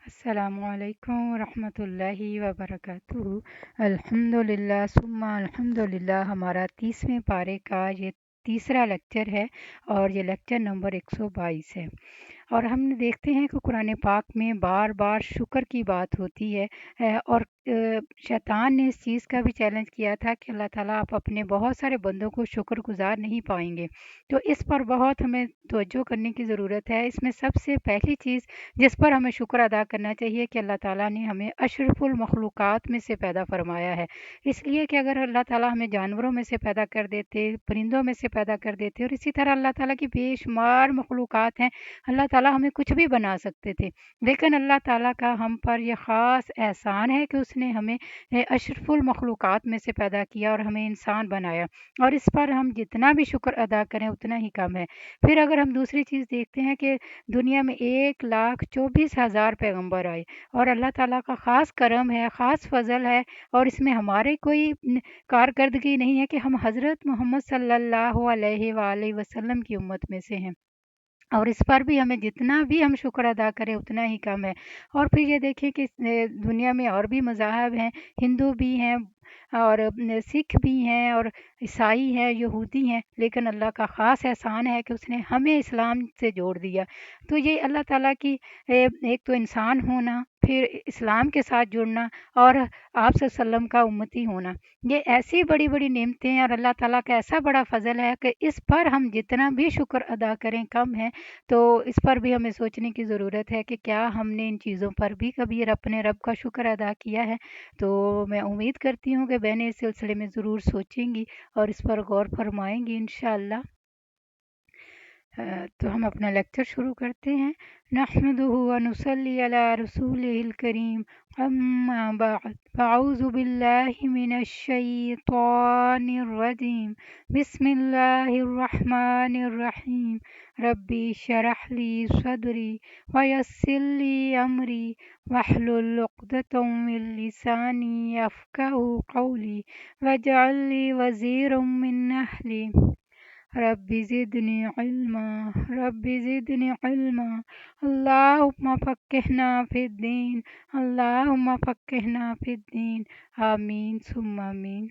السلام علیکم ورحمۃ اللہ وبرکاتہ۔ الحمد للہ ثم الحمد للہ، ہمارا 30ویں پارے کا یہ تیسرا لیکچر ہے اور یہ لیکچر نمبر 122 ہے۔ اور ہم دیکھتے ہیں کہ قرآن پاک میں بار بار شکر کی بات ہوتی ہے، اور شیطان نے اس چیز کا بھی چیلنج کیا تھا کہ اللہ تعالیٰ آپ اپنے بہت سارے بندوں کو شکر گزار نہیں پائیں گے۔ تو اس پر بہت ہمیں توجہ کرنے کی ضرورت ہے۔ اس میں سب سے پہلی چیز جس پر ہمیں شکر ادا کرنا چاہیے کہ اللہ تعالیٰ نے ہمیں اشرف المخلوقات میں سے پیدا فرمایا ہے۔ اس لیے کہ اگر اللہ تعالیٰ ہمیں جانوروں میں سے پیدا کر دیتے، پرندوں میں سے پیدا کر دیتے، اور اسی طرح اللہ تعالیٰ کی بے شمار مخلوقات ہیں، اللہ تعالیٰ ہمیں کچھ بھی بنا سکتے تھے، لیکن اللہ تعالیٰ کا ہم پر یہ خاص احسان ہے کہ اس نے ہمیں اشرف المخلوقات میں سے پیدا کیا اور ہمیں انسان بنایا، اور اس پر ہم جتنا بھی شکر ادا کریں اتنا ہی کم ہے۔ پھر اگر ہم دوسری چیز دیکھتے ہیں کہ دنیا میں 1,24,000 پیغمبر آئے، اور اللہ تعالیٰ کا خاص کرم ہے، خاص فضل ہے، اور اس میں ہمارے کوئی کارکردگی نہیں ہے کہ ہم حضرت محمد صلی اللہ علیہ وآلہ وسلم کی امت میں سے ہیں، اور اس پر بھی ہمیں جتنا بھی ہم شکر ادا کریں اتنا ہی کم ہے۔ اور پھر یہ دیکھیں کہ دنیا میں اور بھی مذاہب ہیں، ہندو بھی ہیں اور سکھ بھی ہیں اور عیسائی ہیں، یہودی ہیں، لیکن اللہ کا خاص احسان ہے کہ اس نے ہمیں اسلام سے جوڑ دیا۔ تو یہ اللہ تعالیٰ کی ایک تو انسان ہونا، پھر اسلام کے ساتھ جڑنا، اور آپ صلی اللہ علیہ وسلم کا امتی ہونا، یہ ایسی بڑی بڑی نعمتیں ہیں اور اللہ تعالیٰ کا ایسا بڑا فضل ہے کہ اس پر ہم جتنا بھی شکر ادا کریں کم ہے۔ تو اس پر بھی ہمیں سوچنے کی ضرورت ہے کہ کیا ہم نے ان چیزوں پر بھی کبھی اپنے رب کا شکر ادا کیا ہے۔ تو میں امید کرتی ہوں کہ بہنیں اس سلسلے میں ضرور سوچیں گی اور اس پر غور فرمائیں گی انشاءاللہ۔ تو ہم اپنا لیکچر شروع کرتے ہیں۔ نحمدہ ونصلی علی رسولہ الکریم، اما بعد، فاعوذ باللہ من الشیطان الرجیم، بسم اللہ الرحمن الرحیم، ربی اشرح لی صدری ویسر لی امری واحلل عقدۃ من لسانی یفقہوا قولی واجعل لی وزیرا من اہلی، رب زدنی علما، رب زدنی علما، اللہم فقہنا فی الدین، اللہم فقہنا فی الدین، آمین ثم آمین۔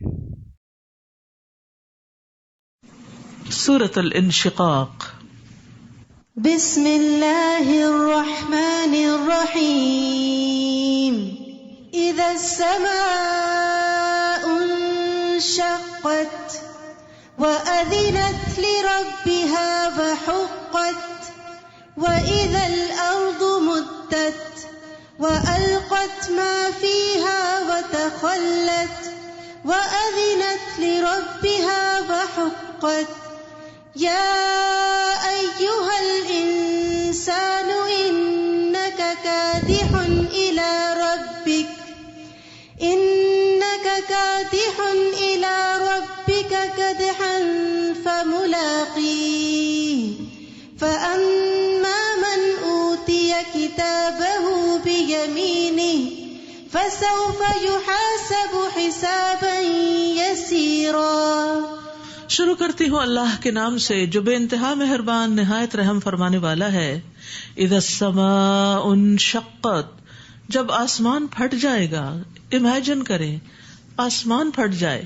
سورۃ الانشقاق۔ بسم اللہ الرحمن الرحیم، اذا السماء انشقت وَأَذِنَتْ لِرَبِّهَا وَحُقَّتْ وَإِذَا الْأَرْضُ مُدَّتْ وَأَلْقَتْ مَا فِيهَا وَتَخَلَّتْ وَأَذِنَتْ لِرَبِّهَا وَحُقَّتْ يَا أَيُّهَا الْإِنسَانُ إِنَّكَ كَادِحٌ إِلَى رَبِّكَ كدحا فملاقيه، فأما من أوتي كتابه بيمينه فسوف يحاسب حسابا يسيرا۔ شروع کرتی ہوں اللہ کے نام سے جو بے انتہا مہربان نہایت رحم فرمانے والا ہے۔ اذا السماء انشقت، جب آسمان پھٹ جائے گا، امیجن کریں آسمان پھٹ جائے،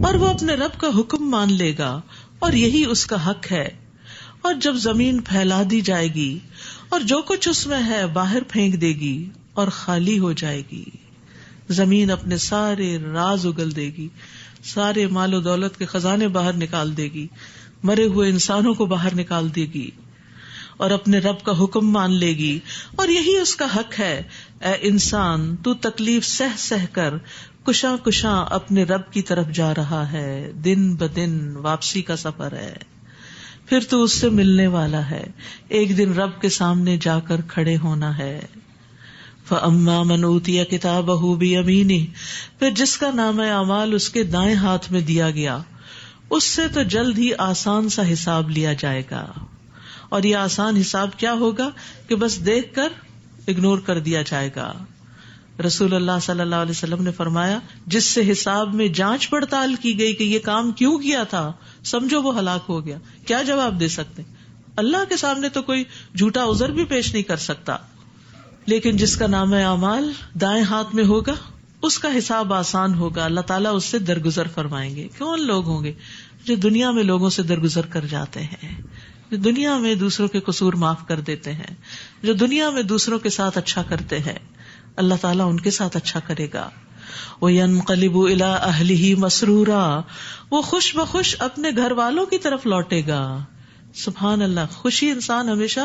اور وہ اپنے رب کا حکم مان لے گا اور یہی اس کا حق ہے، اور جب زمین پھیلا دی جائے گی اور جو کچھ اس میں ہے باہر پھینک دے گی اور خالی ہو جائے گی، زمین اپنے سارے راز اگل دے گی، سارے مال و دولت کے خزانے باہر نکال دے گی، مرے ہوئے انسانوں کو باہر نکال دے گی اور اپنے رب کا حکم مان لے گی اور یہی اس کا حق ہے۔ اے انسان، تو تکلیف سہ سہ کر کشاں کشاں اپنے رب کی طرف جا رہا ہے، دن بدن واپسی کا سفر ہے، پھر تو اس سے ملنے والا ہے، ایک دن رب کے سامنے جا کر کھڑے ہونا ہے۔ فَأَمَّا مَنْ أُوتِيَ كِتَابَهُ بِيَمِينِهِ، پھر جس کا نامہ اعمال اس کے دائیں ہاتھ میں دیا گیا، اس سے تو جلد ہی آسان سا حساب لیا جائے گا۔ اور یہ آسان حساب کیا ہوگا کہ بس دیکھ کر اگنور کر دیا جائے گا۔ رسول اللہ صلی اللہ علیہ وسلم نے فرمایا، جس سے حساب میں جانچ پڑتال کی گئی کہ یہ کام کیوں کیا تھا، سمجھو وہ ہلاک ہو گیا۔ کیا جواب دے سکتے؟ اللہ کے سامنے تو کوئی جھوٹا عذر بھی پیش نہیں کر سکتا۔ لیکن جس کا نام اعمال دائیں ہاتھ میں ہوگا اس کا حساب آسان ہوگا، اللہ تعالیٰ اس سے درگزر فرمائیں گے. کون لوگ ہوں گے جو دنیا میں لوگوں سے درگزر کر جاتے ہیں، جو دنیا میں دوسروں کے قصور معاف کر دیتے ہیں، جو دنیا میں دوسروں کے ساتھ اچھا کرتے ہیں، اللہ تعالیٰ ان کے ساتھ اچھا کرے گا. وَيَنْقَلِبُ إِلَىٰ أَهْلِهِ مَسْرُورًا، وہ خوش بخوش اپنے گھر والوں کی طرف لوٹے گا. سبحان اللہ، خوشی انسان ہمیشہ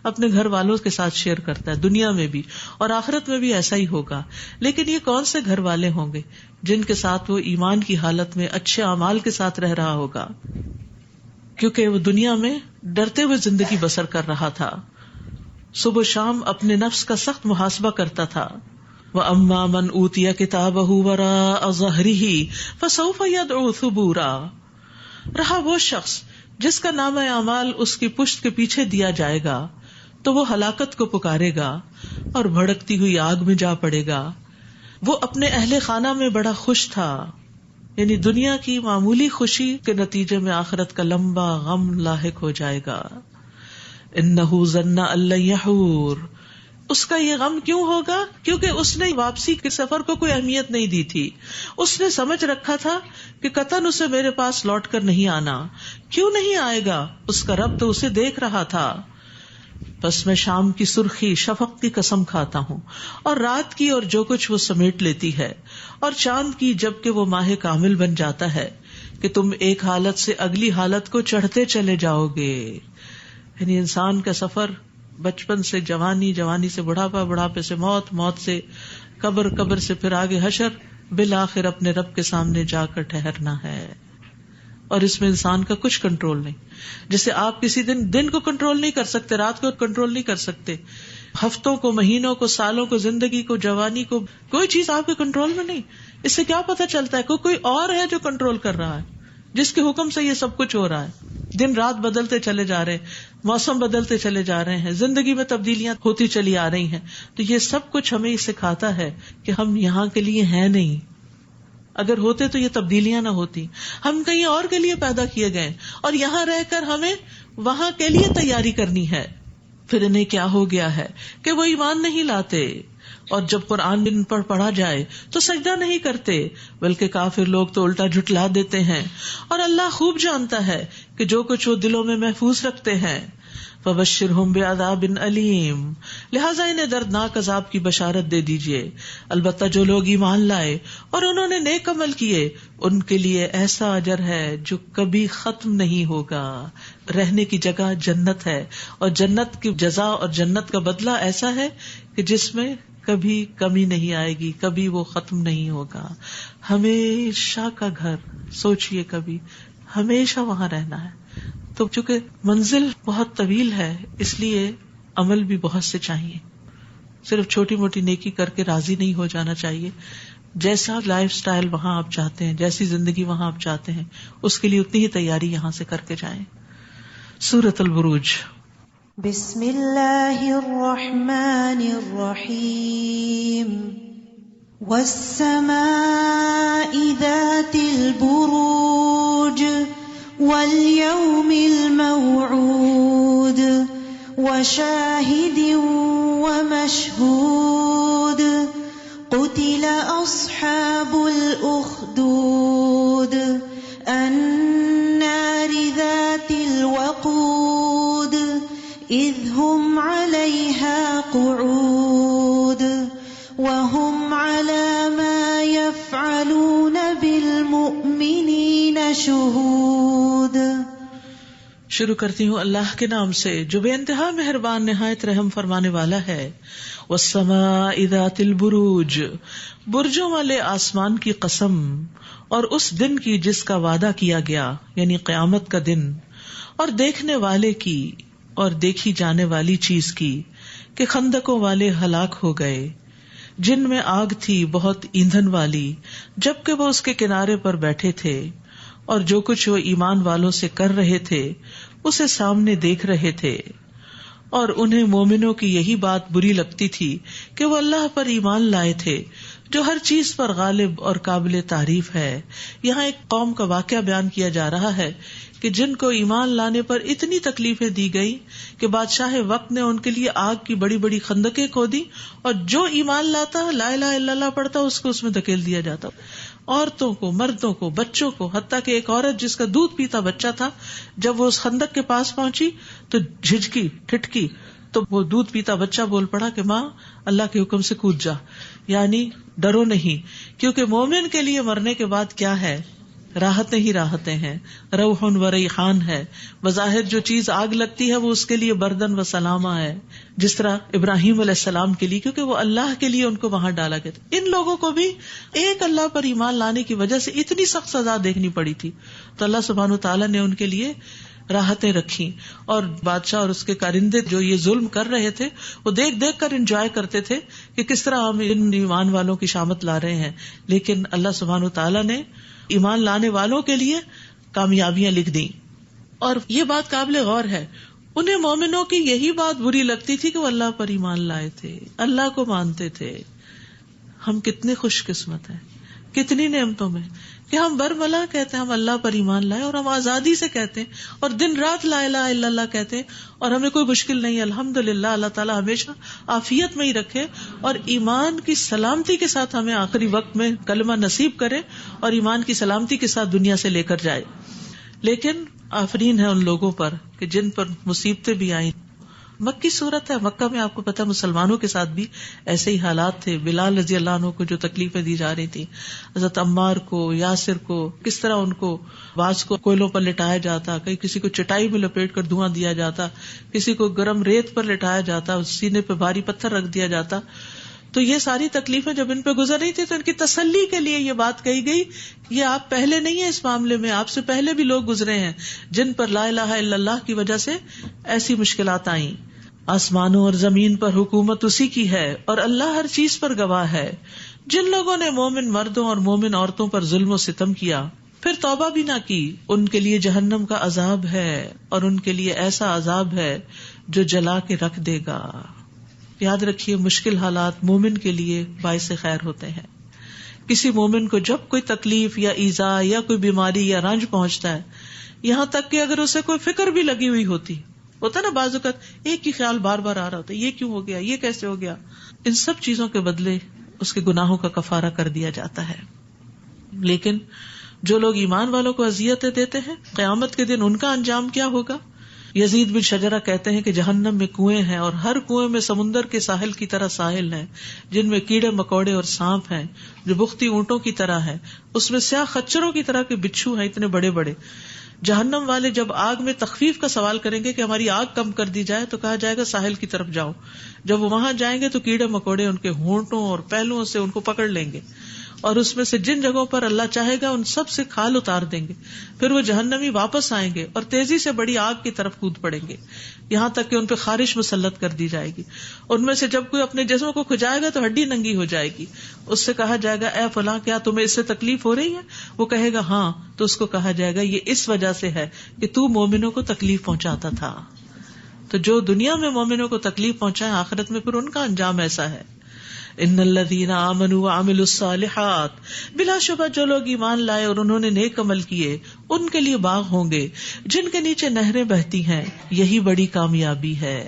اپنے گھر والوں کے ساتھ شیئر کرتا ہے، دنیا میں بھی اور آخرت میں بھی ایسا ہی ہوگا. لیکن یہ کون سے گھر والے ہوں گے جن کے ساتھ وہ ایمان کی حالت میں اچھے اعمال کے ساتھ رہ رہا ہوگا، کیونکہ وہ دنیا میں ڈرتے ہوئے زندگی بسر کر رہا تھا، صبح شام اپنے نفس کا سخت محاسبہ کرتا تھا. وَأَمَّا مَنْ أُوتِيَ كِتَابَهُ وَرَاءَ ظَهْرِهِ فَسَوْفَ يَدْعُو ثُبُورًا، رہا وہ شخص جس کا نام اعمال اس کی پشت کے پیچھے دیا جائے گا تو وہ ہلاکت کو پکارے گا اور بھڑکتی ہوئی آگ میں جا پڑے گا. وہ اپنے اہل خانہ میں بڑا خوش تھا، یعنی دنیا کی معمولی خوشی کے نتیجے میں آخرت کا لمبا غم لاحق ہو جائے گا. انہ ظن ان لن یحور، اس کا یہ غم کیوں ہوگا؟ کیونکہ اس نے واپسی کے سفر کو کوئی اہمیت نہیں دی تھی. اس نے سمجھ رکھا تھا کہ قطعاً اسے میرے پاس لوٹ کر نہیں آنا. کیوں نہیں آئے گا؟ اس کا رب تو اسے دیکھ رہا تھا. بس میں شام کی سرخی شفق کی قسم کھاتا ہوں، اور رات کی اور جو کچھ وہ سمیٹ لیتی ہے، اور چاند کی جبکہ وہ ماہ کامل بن جاتا ہے، کہ تم ایک حالت سے اگلی حالت کو چڑھتے چلے جاؤ گے. یعنی انسان کا سفر بچپن سے جوانی، جوانی سے بڑھاپا، بڑھاپے سے موت، موت سے قبر، قبر سے پھر آگے حشر، بالآخر اپنے رب کے سامنے جا کر ٹھہرنا ہے. اور اس میں انسان کا کچھ کنٹرول نہیں. جیسے آپ کسی دن کو کنٹرول نہیں کر سکتے، رات کو کنٹرول نہیں کر سکتے، ہفتوں کو، مہینوں کو، سالوں کو، زندگی کو، جوانی کو، کوئی چیز آپ کے کنٹرول میں نہیں. اس سے کیا پتہ چلتا ہے کوئی اور ہے جو کنٹرول کر رہا ہے، جس کے حکم سے یہ سب کچھ ہو رہا ہے. دن رات بدلتے چلے جا رہے ہیں، موسم بدلتے چلے جا رہے ہیں، زندگی میں تبدیلیاں ہوتی چلی آ رہی ہیں. تو یہ سب کچھ ہمیں سکھاتا ہے کہ ہم یہاں کے لیے ہیں نہیں. اگر ہوتے تو یہ تبدیلیاں نہ ہوتی. ہم کہیں اور کے لیے پیدا کیے گئے اور یہاں رہ کر ہمیں وہاں کے لیے تیاری کرنی ہے. پھر انہیں کیا ہو گیا ہے کہ وہ ایمان نہیں لاتے، اور جب قرآن ان پر پڑھا جائے تو سجدہ نہیں کرتے، بلکہ کافر لوگ تو الٹا جھٹلا دیتے ہیں. اور اللہ خوب جانتا ہے کہ جو کچھ وہ دلوں میں محفوظ رکھتے ہیں. فبشرہم بعذاب علیم، لہٰذا انہیں دردناک عذاب کی بشارت دے دیجئے. البتہ جو لوگ ایمان لائے اور انہوں نے نیک عمل کیے، ان کے لیے ایسا اجر ہے جو کبھی ختم نہیں ہوگا. رہنے کی جگہ جنت ہے، اور جنت کی جزا اور جنت کا بدلہ ایسا ہے کہ جس میں کبھی کمی نہیں آئے گی، کبھی وہ ختم نہیں ہوگا. ہمیشہ کا گھر، سوچئے کبھی ہمیشہ وہاں رہنا ہے. تو چونکہ منزل بہت طویل ہے، اس لیے عمل بھی بہت سے چاہیے. صرف چھوٹی موٹی نیکی کر کے راضی نہیں ہو جانا چاہیے. جیسا لائف سٹائل وہاں آپ چاہتے ہیں، جیسی زندگی وہاں آپ چاہتے ہیں، اس کے لیے اتنی ہی تیاری یہاں سے کر کے جائیں. سورۃ البروج. بسم اللہ الرحمن الرحیم. والسماء ذات البروج واليوم الموعود وشاهد ومشهود قتل أصحاب الأخدود النار ذات الوقود إذ هم عليها قعود وهم على ما يفعلون بالمؤمنين شهود. شروع کرتی ہوں اللہ کے نام سے جو بے انتہا مہربان نہایت رحم فرمانے والا ہے. والسماء ذات البروج، برجوں والے آسمان کی قسم، اور اس دن کی جس کا وعدہ کیا گیا، یعنی قیامت کا دن، اور دیکھنے والے کی اور دیکھی جانے والی چیز کی، کہ خندقوں والے ہلاک ہو گئے جن میں آگ تھی بہت ایندھن والی، جبکہ وہ اس کے کنارے پر بیٹھے تھے، اور جو کچھ وہ ایمان والوں سے کر رہے تھے اسے سامنے دیکھ رہے تھے. اور انہیں مومنوں کی یہی بات بری لگتی تھی کہ وہ اللہ پر ایمان لائے تھے جو ہر چیز پر غالب اور قابل تعریف ہے. یہاں ایک قوم کا واقعہ بیان کیا جا رہا ہے کہ جن کو ایمان لانے پر اتنی تکلیفیں دی گئی کہ بادشاہ وقت نے ان کے لیے آگ کی بڑی بڑی خندقیں کھودی، اور جو ایمان لاتا لا الہ الا اللہ پڑھتا اس کو اس میں دھکیل دیا جاتا. عورتوں کو، مردوں کو، بچوں کو، حتیٰ کہ ایک عورت جس کا دودھ پیتا بچہ تھا، جب وہ اس خندق کے پاس پہنچی تو جھجکی، ٹھٹکی، تو وہ دودھ پیتا بچہ بول پڑا کہ ماں اللہ کے حکم سے کود جا، یعنی ڈرو نہیں، کیونکہ مومن کے لیے مرنے کے بعد کیا ہے؟ راحتیں ہی راحتیں ہیں، روح و ریحان ہے. بظاہر جو چیز آگ لگتی ہے وہ اس کے لیے بردن و سلامہ ہے، جس طرح ابراہیم علیہ السلام کے لیے، کیونکہ وہ اللہ کے لیے ان کو وہاں ڈالا گیا تھا. ان لوگوں کو بھی ایک اللہ پر ایمان لانے کی وجہ سے اتنی سخت سزا دیکھنی پڑی تھی، تو اللہ سبحانہ وتعالیٰ نے ان کے لیے راحتیں رکھی. اور بادشاہ اور اس کے کارندے جو یہ ظلم کر رہے تھے وہ دیکھ دیکھ کر انجوائے کرتے تھے کہ کس طرح ہم ان ایمان والوں کی شامت لا رہے ہیں. لیکن اللہ سبحانہ وتعالیٰ نے ایمان لانے والوں کے لیے کامیابیاں لکھ دیں. اور یہ بات قابل غور ہے، انہیں مومنوں کی یہی بات بری لگتی تھی کہ وہ اللہ پر ایمان لائے تھے، اللہ کو مانتے تھے. ہم کتنے خوش قسمت ہیں، کتنی نعمتوں میں کہ ہم برملا کہتے ہیں ہم اللہ پر ایمان لائے، اور ہم آزادی سے کہتے ہیں اور دن رات لا الہ الا اللہ کہتے ہیں، اور ہمیں کوئی مشکل نہیں. الحمدللہ، اللہ تعالیٰ ہمیشہ عافیت میں ہی رکھے اور ایمان کی سلامتی کے ساتھ ہمیں آخری وقت میں کلمہ نصیب کرے اور ایمان کی سلامتی کے ساتھ دنیا سے لے کر جائے. لیکن آفرین ہے ان لوگوں پر کہ جن پر مصیبتیں بھی آئیں. مکی صورت ہے، مکہ میں آپ کو پتا مسلمانوں کے ساتھ بھی ایسے ہی حالات تھے. بلال رضی اللہ عنہ کو جو تکلیفیں دی جا رہی تھی، حضرت عمار کو، یاسر کو، کس طرح ان کو بعض کو کوئلوں پر لٹایا جاتا، کہیں کسی کو چٹائی میں لپیٹ کر دھواں دیا جاتا، کسی کو گرم ریت پر لٹایا جاتا، سینے پہ بھاری پتھر رکھ دیا جاتا. تو یہ ساری تکلیفیں جب ان پہ گزر رہی تھی تو ان کی تسلی کے لیے یہ بات کہی گئی، یہ آپ پہلے نہیں ہیں اس معاملے میں، آپ سے پہلے بھی لوگ گزرے ہیں جن پر لا الہ الا اللہ کی وجہ سے ایسی مشکلات آئیں. آسمانوں اور زمین پر حکومت اسی کی ہے اور اللہ ہر چیز پر گواہ ہے. جن لوگوں نے مومن مردوں اور مومن عورتوں پر ظلم و ستم کیا پھر توبہ بھی نہ کی، ان کے لیے جہنم کا عذاب ہے اور ان کے لیے ایسا عذاب ہے جو جلا کے رکھ دے گا. یاد رکھیے، مشکل حالات مومن کے لیے باعث خیر ہوتے ہیں. کسی مومن کو جب کوئی تکلیف یا ایذا یا کوئی بیماری یا رنج پہنچتا ہے، یہاں تک کہ اگر اسے کوئی فکر بھی لگی ہوئی ہوتا ہے نا، بعض اوقات ایک ہی خیال بار بار آ رہا ہوتا ہے، یہ کیوں ہو گیا، یہ کیسے ہو گیا، ان سب چیزوں کے بدلے اس کے گناہوں کا کفارہ کر دیا جاتا ہے. لیکن جو لوگ ایمان والوں کو اذیتیں دیتے ہیں، قیامت کے دن ان کا انجام کیا ہوگا؟ یزید بن شجرہ کہتے ہیں کہ جہنم میں کنویں ہیں اور ہر کنویں میں سمندر کے ساحل کی طرح ساحل ہیں جن میں کیڑے مکوڑے اور سانپ ہیں جو بختی اونٹوں کی طرح ہیں، اس میں سیاہ خچروں کی طرح کے بچھو ہیں اتنے بڑے بڑے. جہنم والے جب آگ میں تخفیف کا سوال کریں گے کہ ہماری آگ کم کر دی جائے تو کہا جائے گا ساحل کی طرف جاؤ. جب وہ وہاں جائیں گے تو کیڑے مکوڑے ان کے ہونٹوں اور پہلوؤں سے ان کو پکڑ لیں گے اور اس میں سے جن جگہوں پر اللہ چاہے گا ان سب سے کھال اتار دیں گے. پھر وہ جہنمی واپس آئیں گے اور تیزی سے بڑی آگ کی طرف کود پڑیں گے یہاں تک کہ ان پہ خارش مسلط کر دی جائے گی. ان میں سے جب کوئی اپنے جسم کو کھجائے گا تو ہڈی ننگی ہو جائے گی. اس سے کہا جائے گا اے فلاں کیا تمہیں اس سے تکلیف ہو رہی ہے؟ وہ کہے گا ہاں. تو اس کو کہا جائے گا یہ اس وجہ سے ہے کہ تو مومنوں کو تکلیف پہنچاتا تھا. تو جو دنیا میں مومنوں کو تکلیف پہنچائے آخرت میں پھر ان کا انجام ایسا ہے. ان الذین آمنوا وعملوا الصالحات، بلا شبہ جو لوگ ایمان لائے اور انہوں نے نیک عمل کیے ان کے لیے باغ ہوں گے جن کے نیچے نہریں بہتی ہیں. یہی بڑی کامیابی ہے.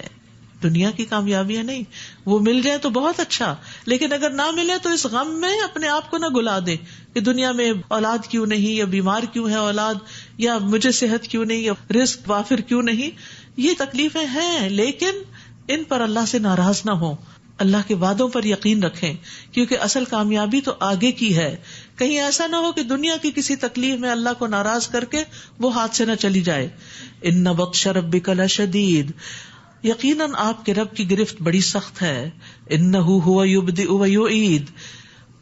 دنیا کی کامیابیاں نہیں، وہ مل جائے تو بہت اچھا، لیکن اگر نہ ملے تو اس غم میں اپنے آپ کو نہ گلا دے کہ دنیا میں اولاد کیوں نہیں، یا بیمار کیوں ہے اولاد، یا مجھے صحت کیوں نہیں، یا رزق وافر کیوں نہیں. یہ تکلیفیں ہیں لیکن ان پر اللہ سے ناراض نہ ہوں، اللہ کے وعدوں پر یقین رکھیں، کیونکہ اصل کامیابی تو آگے کی ہے. کہیں ایسا نہ ہو کہ دنیا کی کسی تکلیف میں اللہ کو ناراض کر کے وہ ہاتھ سے نہ چلی جائے. ان بطش ربک لشدید، یقیناً آپ کے رب کی گرفت بڑی سخت ہے. انہ هو یبدئ ویعید،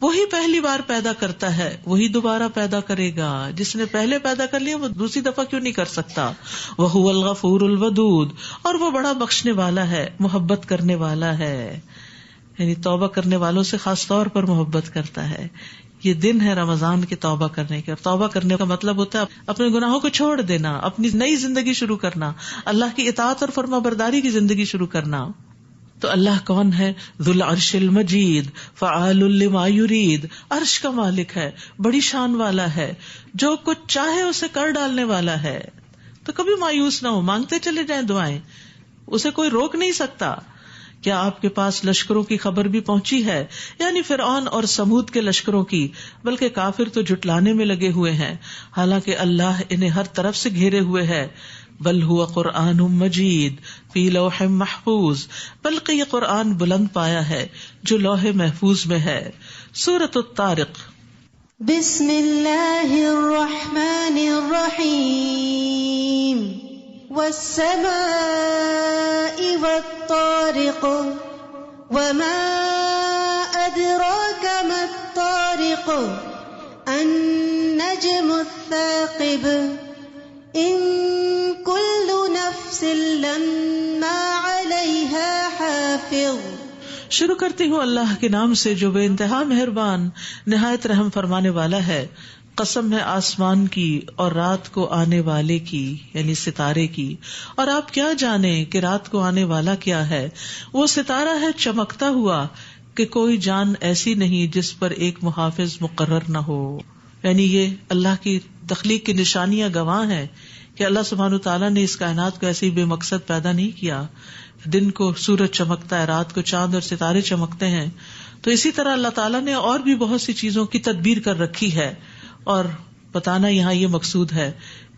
وہی پہلی بار پیدا کرتا ہے وہی دوبارہ پیدا کرے گا. جس نے پہلے پیدا کر لیا وہ دوسری دفعہ کیوں نہیں کر سکتا. وہو الغفور الودود، اور وہ بڑا بخشنے والا ہے، محبت کرنے والا ہے. یعنی توبہ کرنے والوں سے خاص طور پر محبت کرتا ہے. یہ دن ہے رمضان کے توبہ کرنے کے، اور توبہ کرنے کا مطلب ہوتا ہے اپنے گناہوں کو چھوڑ دینا، اپنی نئی زندگی شروع کرنا، اللہ کی اطاعت اور فرما برداری کی زندگی شروع کرنا. تو اللہ کون ہے؟ ذو العرش المجید فعال لما یرید، عرش کا مالک ہے، بڑی شان والا ہے، جو کچھ چاہے اسے کر ڈالنے والا ہے. تو کبھی مایوس نہ ہو، مانگتے چلے جائیں دعائیں، اسے کوئی روک نہیں سکتا. کیا آپ کے پاس لشکروں کی خبر بھی پہنچی ہے؟ یعنی فرعون اور سمود کے لشکروں کی. بلکہ کافر تو جھٹلانے میں لگے ہوئے ہیں، حالانکہ اللہ انہیں ہر طرف سے گھیرے ہوئے ہے. بل هو قرآن مجید فی لوح محفوظ، بلکہ یہ قرآن بلند پایا ہے جو لوح محفوظ میں ہے. سورۃ الطارق. بسم اللہ الرحمن الرحیم. والسماء والطارق وما أدراك ما الطارق النجم الثاقب إن كل نفس لما عليها حافظ. شروع کرتی ہوں اللہ کے نام سے جو بے انتہا مہربان نہایت رحم فرمانے والا ہے. قسم ہے آسمان کی اور رات کو آنے والے کی، یعنی ستارے کی. اور آپ کیا جانیں کہ رات کو آنے والا کیا ہے؟ وہ ستارہ ہے چمکتا ہوا کہ کوئی جان ایسی نہیں جس پر ایک محافظ مقرر نہ ہو. یعنی یہ اللہ کی تخلیق کی نشانیاں گواہ ہیں کہ اللہ سبحانہ تعالیٰ نے اس کائنات کو ایسے ہی بے مقصد پیدا نہیں کیا. دن کو سورج چمکتا ہے، رات کو چاند اور ستارے چمکتے ہیں. تو اسی طرح اللہ تعالیٰ نے اور بھی بہت سی چیزوں کی تدبیر کر رکھی ہے. اور بتانا یہاں یہ مقصود ہے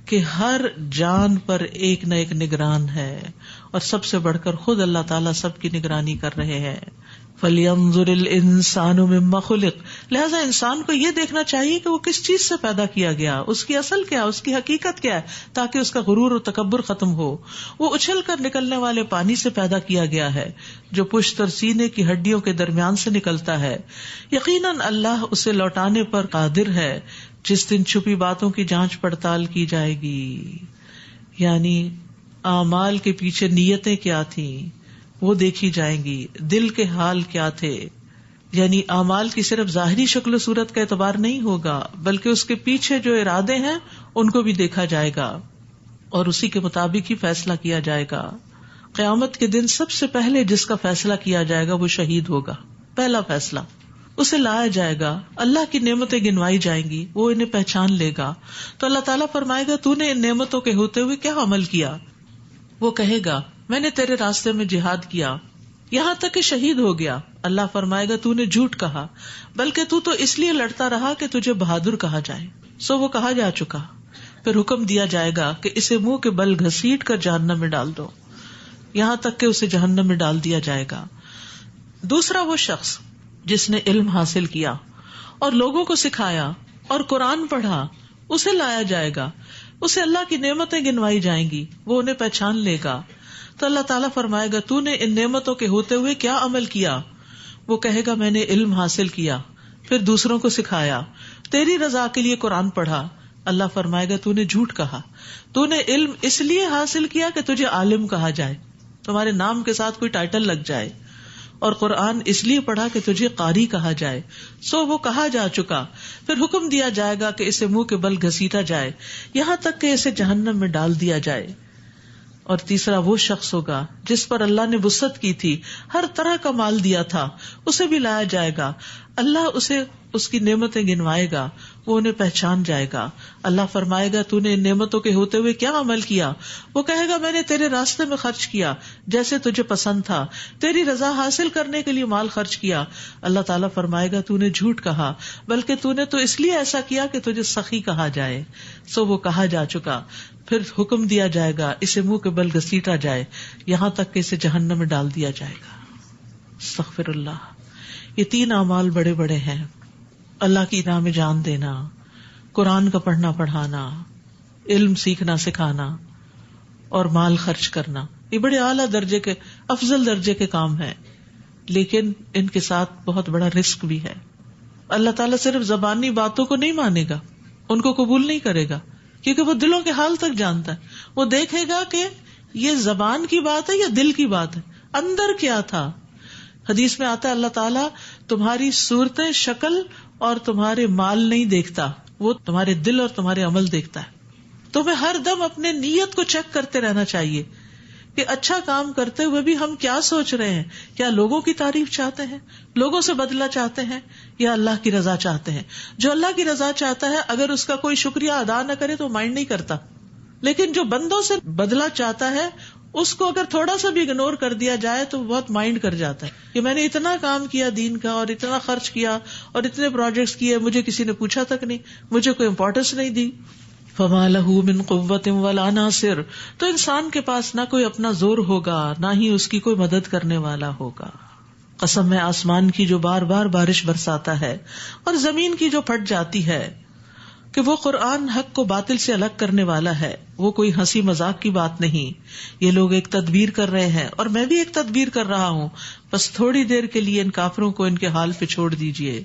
کہ ہر جان پر ایک نہ ایک نگران ہے، اور سب سے بڑھ کر خود اللہ تعالیٰ سب کی نگرانی کر رہے ہیں. فَلْيَنظُرِ الْإِنسَانُ مِمَّا خُلِقَ، لہذا انسان کو یہ دیکھنا چاہیے کہ وہ کس چیز سے پیدا کیا گیا، اس کی اصل کیا، اس کی حقیقت کیا ہے، تاکہ اس کا غرور و تکبر ختم ہو. وہ اچھل کر نکلنے والے پانی سے پیدا کیا گیا ہے جو پشت اور سینے کی ہڈیوں کے درمیان سے نکلتا ہے. یقیناً اللہ اسے لوٹانے پر قادر ہے جس دن چھپی باتوں کی جانچ پڑتال کی جائے گی. یعنی اعمال کے پیچھے نیتیں کیا تھیں وہ دیکھی جائیں گی، دل کے حال کیا تھے. یعنی اعمال کی صرف ظاہری شکل و صورت کا اعتبار نہیں ہوگا، بلکہ اس کے پیچھے جو ارادے ہیں ان کو بھی دیکھا جائے گا اور اسی کے مطابق ہی فیصلہ کیا جائے گا. قیامت کے دن سب سے پہلے جس کا فیصلہ کیا جائے گا وہ شہید ہوگا. پہلا فیصلہ اسے لایا جائے گا، اللہ کی نعمتیں گنوائی جائیں گی، وہ انہیں پہچان لے گا. تو اللہ تعالیٰ فرمائے گا تو نے ان نعمتوں کے ہوتے ہوئے کیا عمل کیا؟ وہ کہے گا میں نے تیرے راستے میں جہاد کیا، یہاں تک کہ شہید ہو گیا. اللہ فرمائے گا تو نے جھوٹ کہا، بلکہ تو اس لیے لڑتا رہا کہ تجھے بہادر کہا جائے. سو وہ کہا جا چکا. پھر حکم دیا جائے گا کہ اسے منہ کے بل گھسیٹ کر جہنم میں ڈال دو، یہاں تک کہ اسے جہنم میں ڈال دیا جائے گا. دوسرا وہ شخص جس نے علم حاصل کیا اور لوگوں کو سکھایا اور قرآن پڑھا، اسے لایا جائے گا، اسے اللہ کی نعمتیں گنوائی جائیں گی، وہ انہیں پہچان لے گا. تو اللہ تعالیٰ فرمائے گا تو نے ان نعمتوں کے ہوتے ہوئے کیا عمل کیا؟ وہ کہے گا میں نے علم حاصل کیا، پھر دوسروں کو سکھایا، تیری رضا کے لیے قرآن پڑھا. اللہ فرمائے گا تو نے جھوٹ کہا، تو نے علم اس لیے حاصل کیا کہ تجھے عالم کہا جائے، تمہارے نام کے ساتھ کوئی ٹائٹل لگ جائے، اور قرآن اس لیے پڑھا کہ تجھے قاری کہا جائے. سو وہ کہا جا چکا. پھر حکم دیا جائے گا کہ اسے منہ کے بل گھسیٹا جائے، یہاں تک کہ اسے جہنم میں ڈال دیا جائے. اور تیسرا وہ شخص ہوگا جس پر اللہ نے وسعت کی تھی، ہر طرح کا مال دیا تھا، اسے بھی لایا جائے گا. اللہ اسے اس کی نعمتیں گنوائے گا، وہ انہیں پہچان جائے گا. اللہ فرمائے گا تو نے ان نعمتوں کے ہوتے ہوئے کیا عمل کیا؟ وہ کہے گا میں نے تیرے راستے میں خرچ کیا جیسے تجھے پسند تھا، تیری رضا حاصل کرنے کے لیے مال خرچ کیا. اللہ تعالیٰ فرمائے گا تو نے جھوٹ کہا، بلکہ تو نے تو اس لیے ایسا کیا کہ تجھے سخی کہا جائے. سو وہ کہا جا چکا. پھر حکم دیا جائے گا اسے منہ کے بل گھسیٹا جائے، یہاں تک کہ اسے جہنم میں ڈال دیا جائے گا. استغفر اللہ. یہ 3 اعمال بڑے بڑے ہیں، اللہ کی راہ میں جان دینا، قرآن کا پڑھنا پڑھانا، علم سیکھنا سکھانا اور مال خرچ کرنا. یہ بڑے اعلیٰ درجے کے، افضل درجے کے کام ہیں، لیکن ان کے ساتھ بہت بڑا رسک بھی ہے. اللہ تعالیٰ صرف زبانی باتوں کو نہیں مانے گا، ان کو قبول نہیں کرے گا، کیونکہ وہ دلوں کے حال تک جانتا ہے. وہ دیکھے گا کہ یہ زبان کی بات ہے یا دل کی بات ہے، اندر کیا تھا. حدیث میں آتا ہے اللہ تعالیٰ تمہاری صورتیں، شکل اور تمہارے مال نہیں دیکھتا، وہ تمہارے دل اور تمہارے عمل دیکھتا ہے. تمہیں ہر دم اپنے نیت کو چیک کرتے رہنا چاہیے کہ اچھا کام کرتے ہوئے بھی ہم کیا سوچ رہے ہیں. کیا لوگوں کی تعریف چاہتے ہیں, لوگوں سے بدلہ چاہتے ہیں, یا اللہ کی رضا چاہتے ہیں؟ جو اللہ کی رضا چاہتا ہے اگر اس کا کوئی شکریہ ادا نہ کرے تو مائنڈ نہیں کرتا، لیکن جو بندوں سے بدلہ چاہتا ہے اس کو اگر تھوڑا سا بھی اگنور کر دیا جائے تو بہت مائنڈ کر جاتا ہے کہ میں نے اتنا کام کیا دین کا اور اتنا خرچ کیا اور اتنے پروجیکٹس کیے، مجھے کسی نے پوچھا تک نہیں، مجھے کوئی امپورٹنس نہیں دی. فما له من قوت ولا ناصر، تو انسان کے پاس نہ کوئی اپنا زور ہوگا نہ ہی اس کی کوئی مدد کرنے والا ہوگا. قسم ہے آسمان کی جو بار بار بارش برساتا ہے اور زمین کی جو پھٹ جاتی ہے کہ وہ قرآن حق کو باطل سے الگ کرنے والا ہے، وہ کوئی ہنسی مذاق کی بات نہیں. یہ لوگ ایک تدبیر کر رہے ہیں اور میں بھی ایک تدبیر کر رہا ہوں، بس تھوڑی دیر کے لیے ان کافروں کو ان کے حال پہ چھوڑ دیجئے.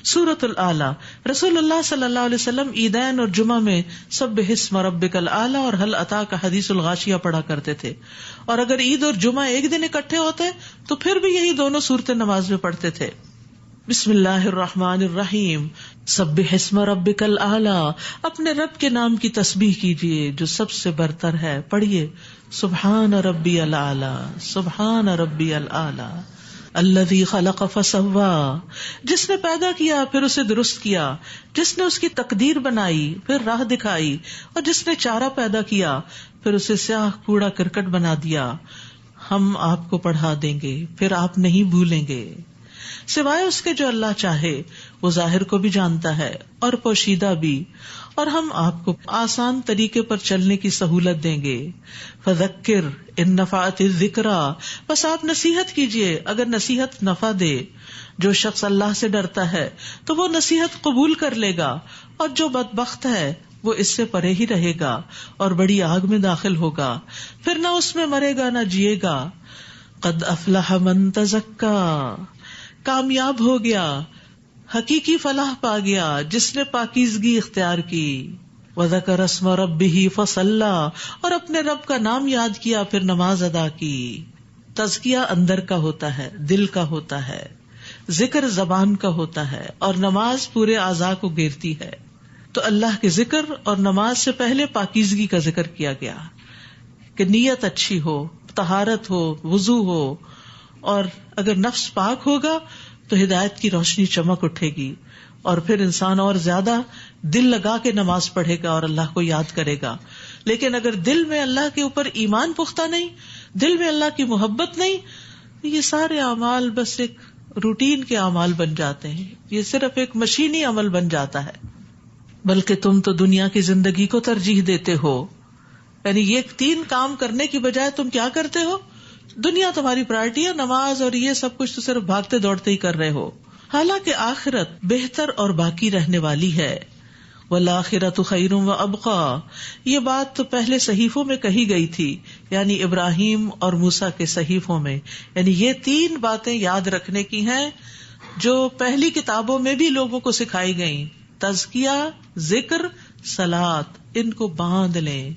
سورۃ الاعلیٰ. رسول اللہ صلی اللہ علیہ وسلم عیدین اور جمعہ میں سبح اسم ربک الاعلیٰ اور هل اتاک حدیث الغاشیہ پڑھا کرتے تھے، اور اگر عید اور جمعہ ایک دن اکٹھے ہوتے تو پھر بھی یہی دونوں صورتیں نماز میں پڑھتے تھے. بسم اللہ الرحمن الرحیم. سبح اسم ربک الاعلیٰ، اپنے رب کے نام کی تسبیح کیجیے جو سب سے برتر ہے. پڑھیے سبحان ربی الاعلیٰ، سبحان ربی الاعلیٰ. الذی خلق فسوا، جس نے پیدا کیا پھر اسے درست کیا، جس نے اس کی تقدیر بنائی پھر راہ دکھائی، اور جس نے چارہ پیدا کیا پھر اسے سیاہ کوڑا کرکٹ بنا دیا. ہم آپ کو پڑھا دیں گے پھر آپ نہیں بھولیں گے. سوائے اس کے جو اللہ چاہے، وہ ظاہر کو بھی جانتا ہے اور پوشیدہ بھی، اور ہم آپ کو آسان طریقے پر چلنے کی سہولت دیں گے. فذکر ان نفعت الذکریٰ، بس آپ نصیحت کیجئے اگر نصیحت نفع دے. جو شخص اللہ سے ڈرتا ہے تو وہ نصیحت قبول کر لے گا، اور جو بدبخت ہے وہ اس سے پرے ہی رہے گا اور بڑی آگ میں داخل ہوگا، پھر نہ اس میں مرے گا نہ جیے گا. قد افلح من تزکا، کامیاب ہو گیا، حقیقی فلاح پا گیا جس نے پاکیزگی اختیار کی. وذکر اسم ربہ فصلی، اور اپنے رب کا نام یاد کیا پھر نماز ادا کی. تزکیہ اندر کا ہوتا ہے، دل کا ہوتا ہے، ذکر زبان کا ہوتا ہے، اور نماز پورے اعضاء کو گھیرتی ہے. تو اللہ کے ذکر اور نماز سے پہلے پاکیزگی کا ذکر کیا گیا کہ نیت اچھی ہو، طہارت ہو، وضو ہو، اور اگر نفس پاک ہوگا تو ہدایت کی روشنی چمک اٹھے گی، اور پھر انسان اور زیادہ دل لگا کے نماز پڑھے گا اور اللہ کو یاد کرے گا. لیکن اگر دل میں اللہ کے اوپر ایمان پختہ نہیں، دل میں اللہ کی محبت نہیں، یہ سارے اعمال بس ایک روٹین کے اعمال بن جاتے ہیں، یہ صرف ایک مشینی عمل بن جاتا ہے. بلکہ تم تو دنیا کی زندگی کو ترجیح دیتے ہو، یعنی یہ 3 کام کرنے کی بجائے تم کیا کرتے ہو؟ دنیا تمہاری پرائرٹی ہے، نماز اور یہ سب کچھ تو صرف بھاگتے دوڑتے ہی کر رہے ہو، حالانکہ آخرت بہتر اور باقی رہنے والی ہے. والآخرۃ خیر وابقی، یہ بات تو پہلے صحیفوں میں کہی گئی تھی، یعنی ابراہیم اور موسیٰ کے صحیفوں میں. یعنی یہ 3 باتیں یاد رکھنے کی ہیں جو پہلی کتابوں میں بھی لوگوں کو سکھائی گئیں: تزکیہ، ذکر، صلاۃ. ان کو باندھ لیں،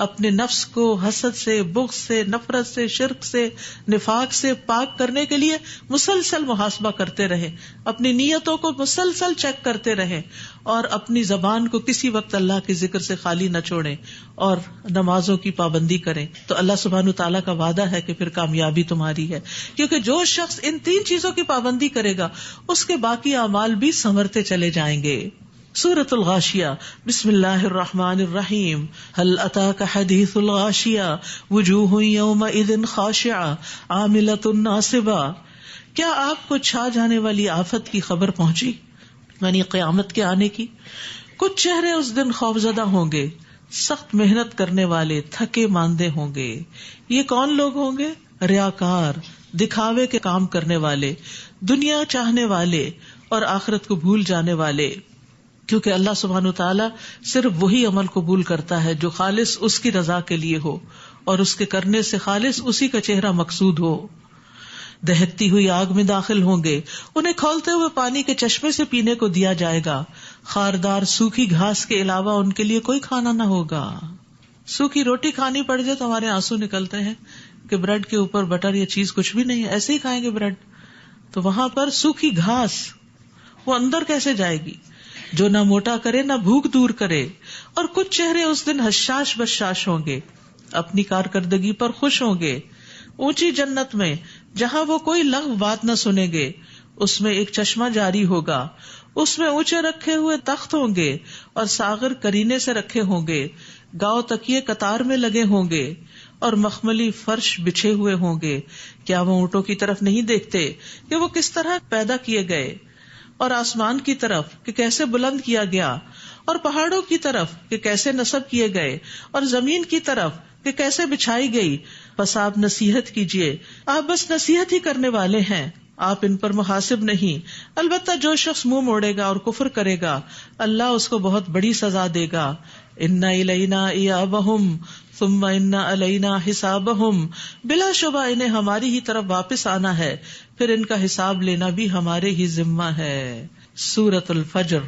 اپنے نفس کو حسد سے، بغض سے، نفرت سے، شرک سے، نفاق سے پاک کرنے کے لیے مسلسل محاسبہ کرتے رہیں، اپنی نیتوں کو مسلسل چیک کرتے رہیں، اور اپنی زبان کو کسی وقت اللہ کے ذکر سے خالی نہ چھوڑیں، اور نمازوں کی پابندی کریں. تو اللہ سبحانہ تعالیٰ کا وعدہ ہے کہ پھر کامیابی تمہاری ہے، کیونکہ جو شخص ان 3 چیزوں کی پابندی کرے گا اس کے باقی اعمال بھی سنورتے چلے جائیں گے. سورۃ الغاشیہ. بسم اللہ الرحمن الرحیم. هل اتاک حدیث الغاشیہ وجوہ یومئذ خاشعہ عاملۃ ناصبہ. کیا آپ کو چھا جانے والی آفت کی خبر پہنچی، یعنی قیامت کے آنے کی؟ کچھ چہرے اس دن خوفزدہ ہوں گے، سخت محنت کرنے والے، تھکے ماندے ہوں گے. یہ کون لوگ ہوں گے؟ ریاکار، دکھاوے کے کام کرنے والے، دنیا چاہنے والے اور آخرت کو بھول جانے والے. کیونکہ اللہ سبحانہ تعالیٰ صرف وہی عمل قبول کرتا ہے جو خالص اس کی رضا کے لیے ہو، اور اس کے کرنے سے خالص اسی کا چہرہ مقصود ہو. دہکتی ہوئی آگ میں داخل ہوں گے، انہیں کھولتے ہوئے پانی کے چشمے سے پینے کو دیا جائے گا. خاردار سوکھی گھاس کے علاوہ ان کے لیے کوئی کھانا نہ ہوگا. سوکھی روٹی کھانی پڑ جائے تو ہمارے آنسو نکلتے ہیں کہ بریڈ کے اوپر بٹر یا چیز کچھ بھی نہیں ہے، ایسے ہی کھائیں گے بریڈ. تو وہاں پر سوکھی گھاس، وہ اندر کیسے جائے گی؟ جو نہ موٹا کرے نہ بھوک دور کرے. اور کچھ چہرے اس دن حشاش بشاش ہوں گے، اپنی کارکردگی پر خوش ہوں گے. اونچی جنت میں جہاں وہ کوئی لغو بات نہ سنیں گے، اس میں ایک چشمہ جاری ہوگا، اس میں اونچے رکھے ہوئے تخت ہوں گے اور ساغر کرینے سے رکھے ہوں گے، گاؤ تکیے قطار میں لگے ہوں گے اور مخملی فرش بچھے ہوئے ہوں گے. کیا وہ اونٹوں کی طرف نہیں دیکھتے کہ وہ کس طرح پیدا کیے گئے، اور آسمان کی طرف کہ کیسے بلند کیا گیا، اور پہاڑوں کی طرف کہ کیسے نصب کیے گئے، اور زمین کی طرف کہ کیسے بچھائی گئی. بس آپ نصیحت کیجیے، آپ بس نصیحت ہی کرنے والے ہیں، آپ ان پر محاسب نہیں. البتہ جو شخص منہ موڑے گا اور کفر کرے گا اللہ اس کو بہت بڑی سزا دے گا. ان الینا ایابہم ثم ان علینا حسابہم، بلا شبہ انہیں ہماری ہی طرف واپس آنا ہے، پھر ان کا حساب لینا بھی ہمارے ہی ذمہ ہے. سورۃ الفجر.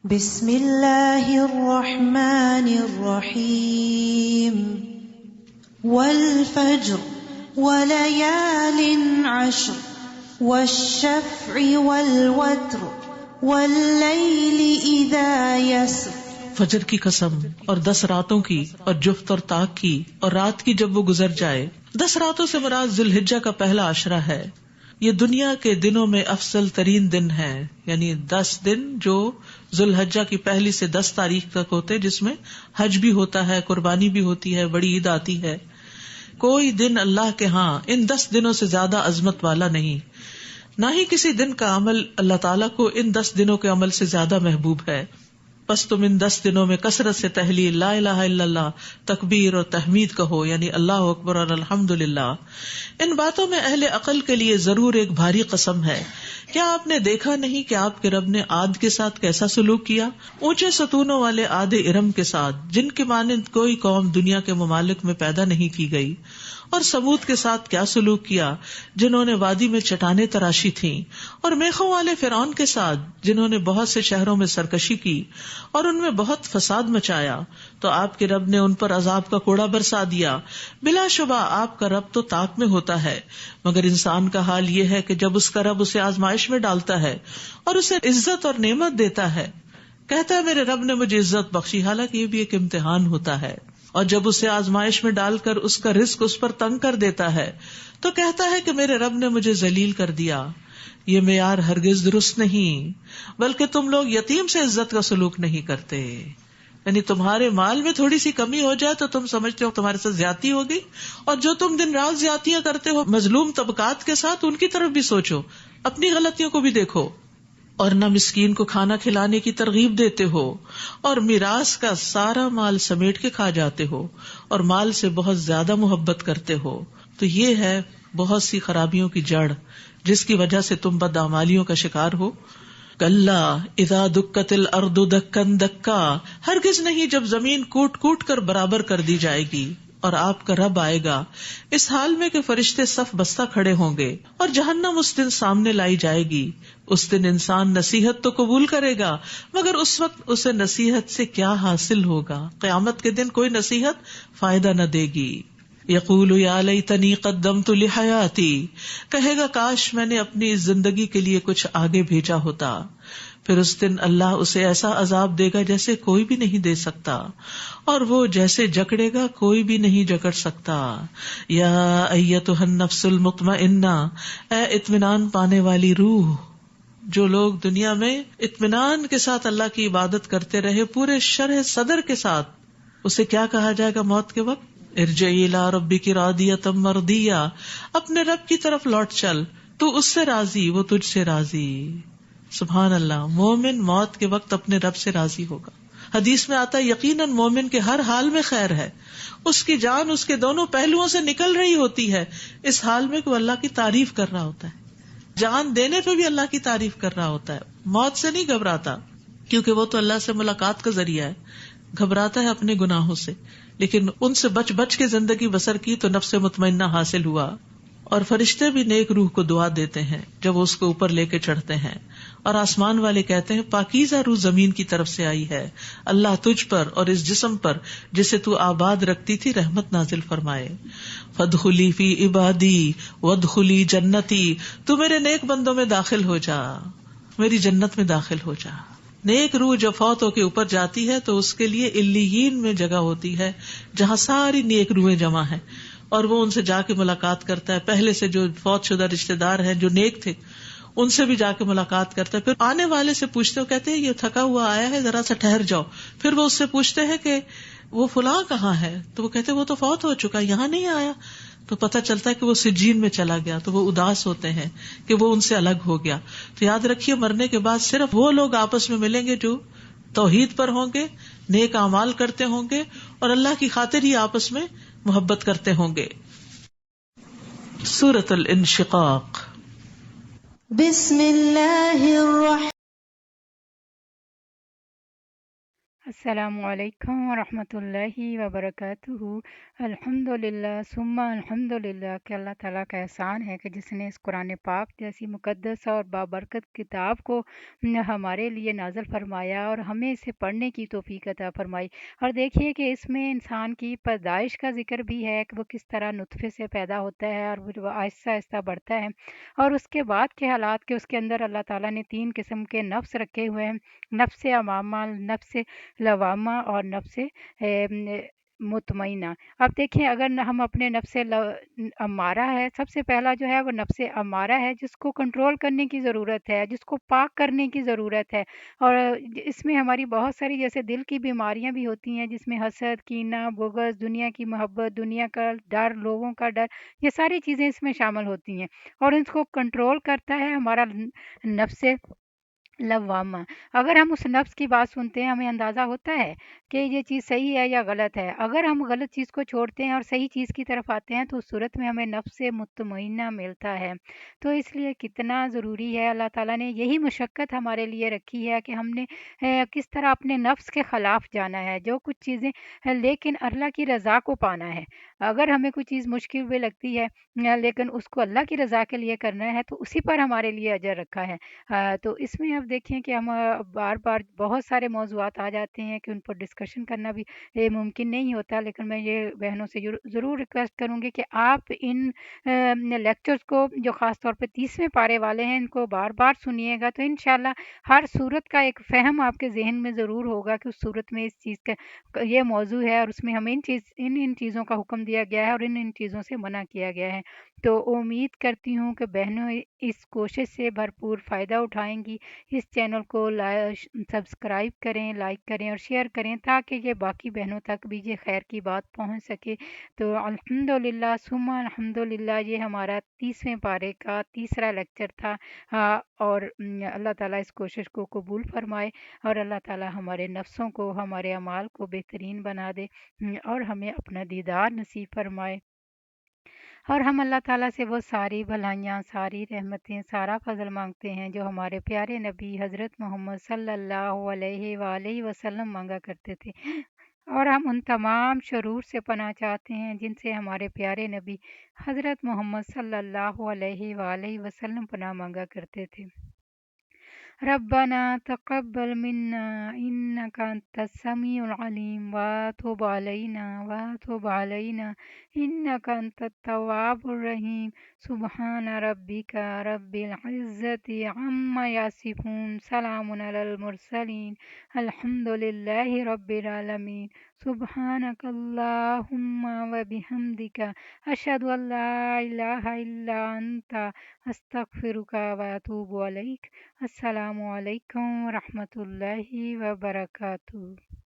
بسم اللہ الرحمن الرحیم. والفجر وليال عشر والشفع والوتر والليل إذا يسر. فجر کی قسم اور 10 راتوں کی اور جفت اور طاق کی اور رات کی جب وہ گزر جائے. 10 راتوں سے مراد ذی الحجہ کا پہلا عشرہ ہے. یہ دنیا کے دنوں میں افضل ترین دن ہے، یعنی 10 دن جو ذی الحجہ کی پہلی سے 10 تاریخ تک ہوتے، جس میں حج بھی ہوتا ہے، قربانی بھی ہوتی ہے، بڑی عید آتی ہے. کوئی دن اللہ کے ہاں ان 10 دنوں سے زیادہ عظمت والا نہیں، نہ ہی کسی دن کا عمل اللہ تعالیٰ کو ان 10 دنوں کے عمل سے زیادہ محبوب ہے. پس تم ان 10 دنوں میں کثرت سے تحلیل، لا الہ الا اللہ، تکبیر اور تحمید کہو، یعنی اللہ اکبر اور الحمدللہ. ان باتوں میں اہل عقل کے لیے ضرور ایک بھاری قسم ہے. کیا آپ نے دیکھا نہیں کہ آپ کے رب نے عاد کے ساتھ کیسا سلوک کیا؟ اونچے ستونوں والے عاد ارم کے ساتھ، جن کے مانند کوئی قوم دنیا کے ممالک میں پیدا نہیں کی گئی. اور ثمود کے ساتھ کیا سلوک کیا، جنہوں نے وادی میں چٹانیں تراشی تھیں. اور میخوں والے فرعون کے ساتھ، جنہوں نے بہت سے شہروں میں سرکشی کی اور ان میں بہت فساد مچایا. تو آپ کے رب نے ان پر عذاب کا کوڑا برسا دیا. بلا شبہ آپ کا رب تو طاق میں ہوتا ہے، مگر انسان کا حال یہ ہے کہ جب اس کا رب اسے آزمائش میں ڈالتا ہے اور اسے عزت اور نعمت دیتا ہے، کہتا ہے میرے رب نے مجھے عزت بخشی، حالانکہ یہ بھی ایک امتحان ہوتا ہے. اور جب اسے آزمائش میں ڈال کر اس کا رزق اس پر تنگ کر دیتا ہے تو کہتا ہے کہ میرے رب نے مجھے ذلیل کر دیا. یہ معیار ہرگز درست نہیں، بلکہ تم لوگ یتیم سے عزت کا سلوک نہیں کرتے. یعنی تمہارے مال میں تھوڑی سی کمی ہو جائے تو تم سمجھتے ہو تمہارے ساتھ زیادتی ہوگی، اور جو تم دن رات زیادتیاں کرتے ہو مظلوم طبقات کے ساتھ، ان کی طرف بھی سوچو، اپنی غلطیوں کو بھی دیکھو. اور نہ مسکین کو کھانا کھلانے کی ترغیب دیتے ہو، اور میراث کا سارا مال سمیٹ کے کھا جاتے ہو، اور مال سے بہت زیادہ محبت کرتے ہو. تو یہ ہے بہت سی خرابیوں کی جڑ جس کی وجہ سے تم بدعمالیوں کا شکار ہو. کلا اذا دکت الارض دکن دکا، ہرگز نہیں جب زمین کوٹ کوٹ کر برابر کر دی جائے گی. اور آپ کا رب آئے گا اس حال میں کہ فرشتے صف بستہ کھڑے ہوں گے، اور جہنم اس دن سامنے لائی جائے گی. اس دن انسان نصیحت تو قبول کرے گا، مگر اس وقت اسے نصیحت سے کیا حاصل ہوگا؟ قیامت کے دن کوئی نصیحت فائدہ نہ دے گی. یقول یا لیتنی قدمت لحیاتی، کہے گا کاش میں نے اپنی اس زندگی کے لیے کچھ آگے بھیجا ہوتا. پھر اس دن اللہ اسے ایسا عذاب دے گا جیسے کوئی بھی نہیں دے سکتا، اور وہ جیسے جکڑے گا کوئی بھی نہیں جکڑ سکتا. یا ایتھا النفس المطمئنہ، اے اطمینان پانے والی روح. جو لوگ دنیا میں اطمینان کے ساتھ اللہ کی عبادت کرتے رہے، پورے شرح صدر کے ساتھ، اسے کیا کہا جائے گا موت کے وقت؟ ارجعی الی ربک راضیۃ مرضیہ، اپنے رب کی طرف لوٹ چل، تو اس سے راضی، وہ تجھ سے راضی. سبحان اللہ. مومن موت کے وقت اپنے رب سے راضی ہوگا. حدیث میں آتا ہے یقیناً مومن کے ہر حال میں خیر ہے. اس کی جان اس کے دونوں پہلوؤں سے نکل رہی ہوتی ہے، اس حال میں کہ وہ اللہ کی تعریف کر رہا ہوتا ہے. جان دینے پہ بھی اللہ کی تعریف کر رہا ہوتا ہے. موت سے نہیں گھبراتا، کیونکہ وہ تو اللہ سے ملاقات کا ذریعہ ہے. گھبراتا ہے اپنے گناہوں سے، لیکن ان سے بچ بچ کے زندگی بسر کی تو نفس مطمئنہ حاصل ہوا. اور فرشتے بھی نیک روح کو دعا دیتے ہیں جب وہ اس کو اوپر لے کے چڑھتے ہیں. اور آسمان والے کہتے ہیں پاکیزہ روح زمین کی طرف سے آئی ہے، اللہ تجھ پر اور اس جسم پر جسے تو آباد رکھتی تھی رحمت نازل فرمائے. فادخلی فی عبادی وادخلی جنتی، تو میرے نیک بندوں میں داخل ہو جا، میری جنت میں داخل ہو جا. نیک روح جب فوت ہو کے اوپر جاتی ہے تو اس کے لیے علیین میں جگہ ہوتی ہے جہاں ساری نیک روحیں جمع ہیں، اور وہ ان سے جا کے ملاقات کرتا ہے. پہلے سے جو فوت شدہ رشتے دار ہیں جو نیک تھے ان سے بھی جا کے ملاقات کرتا ہے. پھر آنے والے سے پوچھتے ہو، کہتے ہیں یہ تھکا ہوا آیا ہے، ذرا سا ٹھہر جاؤ. پھر وہ اس سے پوچھتے ہیں کہ وہ فلاں کہاں ہے، تو وہ کہتے ہیں وہ تو فوت ہو چکا، یہاں نہیں آیا. تو پتہ چلتا ہے کہ وہ سجین میں چلا گیا. تو وہ اداس ہوتے ہیں کہ وہ ان سے الگ ہو گیا. تو یاد رکھیے مرنے کے بعد صرف وہ لوگ آپس میں ملیں گے جو توحید پر ہوں گے، نیک اعمال کرتے ہوں گے اور اللہ کی خاطر ہی آپس میں محبت کرتے ہوں گے. سورۃ الانشقاق. بسم اللہ الرحمن السلام علیکم ورحمۃ اللہ وبرکاتہ. الحمد للہ ثم الحمد للہ کہ اللہ تعالیٰ کا احسان ہے کہ جس نے اس قرآن پاک جیسی مقدس اور بابرکت کتاب کو ہمارے لیے نازل فرمایا اور ہمیں اسے پڑھنے کی توفیق عطا فرمائی. اور دیکھیے کہ اس میں انسان کی پیدائش کا ذکر بھی ہے کہ وہ کس طرح نطفے سے پیدا ہوتا ہے اور وہ آہستہ آہستہ بڑھتا ہے، اور اس کے بعد کے حالات کے اس کے اندر اللہ تعالیٰ نے 3 قسم کے نفس رکھے ہوئے ہیں: نفس امامہ، نفس لوامہ اور نفس مطمئنہ. اب دیکھیں اگر ہم اپنے نفس امارہ ہے، سب سے پہلا جو ہے وہ نفس امارہ ہے جس کو کنٹرول کرنے کی ضرورت ہے، جس کو پاک کرنے کی ضرورت ہے. اور اس میں ہماری بہت ساری جیسے دل کی بیماریاں بھی ہوتی ہیں جس میں حسد، کینہ، بغض، دنیا کی محبت، دنیا کا ڈر، لوگوں کا ڈر، یہ ساری چیزیں اس میں شامل ہوتی ہیں. اور اس کو کنٹرول کرتا ہے ہمارا نفس لوامہ. اگر ہم اس نفس کی بات سنتے ہیں ہمیں اندازہ ہوتا ہے کہ یہ چیز صحیح ہے یا غلط ہے. اگر ہم غلط چیز کو چھوڑتے ہیں اور صحیح چیز کی طرف آتے ہیں تو اس صورت میں ہمیں نفس مطمئنہ ملتا ہے. تو اس لیے کتنا ضروری ہے، اللہ تعالیٰ نے یہی مشقت ہمارے لیے رکھی ہے کہ ہم نے کس طرح اپنے نفس کے خلاف جانا ہے جو کچھ چیزیں، لیکن اللہ کی رضا کو پانا ہے. اگر ہمیں کوئی چیز مشکل بھی لگتی ہے لیکن اس کو اللہ کی رضا کے لیے کرنا ہے تو اسی پر ہمارے لیے اجر رکھا ہے. تو اس میں اب دیکھیں کہ ہم بار بار بہت سارے موضوعات آ جاتے ہیں کہ ان پر ڈسکشن کرنا بھی ممکن نہیں ہوتا، لیکن میں یہ بہنوں سے ضرور ریکویسٹ کروں گی کہ آپ ان لیکچرز کو جو خاص طور پہ 30ویں پارے والے ہیں ان کو بار بار سنیے گا، تو انشاءاللہ ہر صورت کا ایک فہم آپ کے ذہن میں ضرور ہوگا کہ اس صورت میں اس چیز کا یہ موضوع ہے اور اس میں ہمیں ان چیزوں کا حکم دیا گیا ہے اور ان چیزوں سے منع کیا گیا ہے. تو امید کرتی ہوں کہ بہنوں اس کوشش سے بھرپور فائدہ اٹھائیں گی. اس چینل کو سبسکرائب کریں، لائک کریں اور شیئر کریں تاکہ یہ باقی بہنوں تک بھی یہ خیر کی بات پہنچ سکے. تو الحمدللہ ثم الحمدللہ یہ ہمارا 30ویں پارے کا تیسرا لیکچر تھا. اور اللہ تعالیٰ اس کوشش کو قبول فرمائے اور اللہ تعالیٰ ہمارے نفسوں کو، ہمارے اعمال کو بہترین بنا دے اور ہمیں اپنا دیدار نصیب فرمائے. اور ہم اللہ تعالیٰ سے وہ ساری بھلائیاں، ساری رحمتیں، سارا فضل مانگتے ہیں جو ہمارے پیارے نبی حضرت محمد صلی اللہ علیہ وآلہ وسلم مانگا کرتے تھے. اور ہم ان تمام شرور سے پناہ چاہتے ہیں جن سے ہمارے پیارے نبی حضرت محمد صلی اللہ علیہ وآلہ وسلم پناہ مانگا کرتے تھے. ربنا تقبل منا إنك أنت السميع العليم وتب علينا إنك أنت التواب الرحيم. سبحان ربك رب العزة عما يصفون، سلام على المرسلين، الحمد لله رب العالمين. سبحانك اللهم وبحمدك أشهد أن لا إله إلا أنت أستغفرك وأتوب إليك. السلام علیکم ورحمۃ اللہ وبرکاتہ.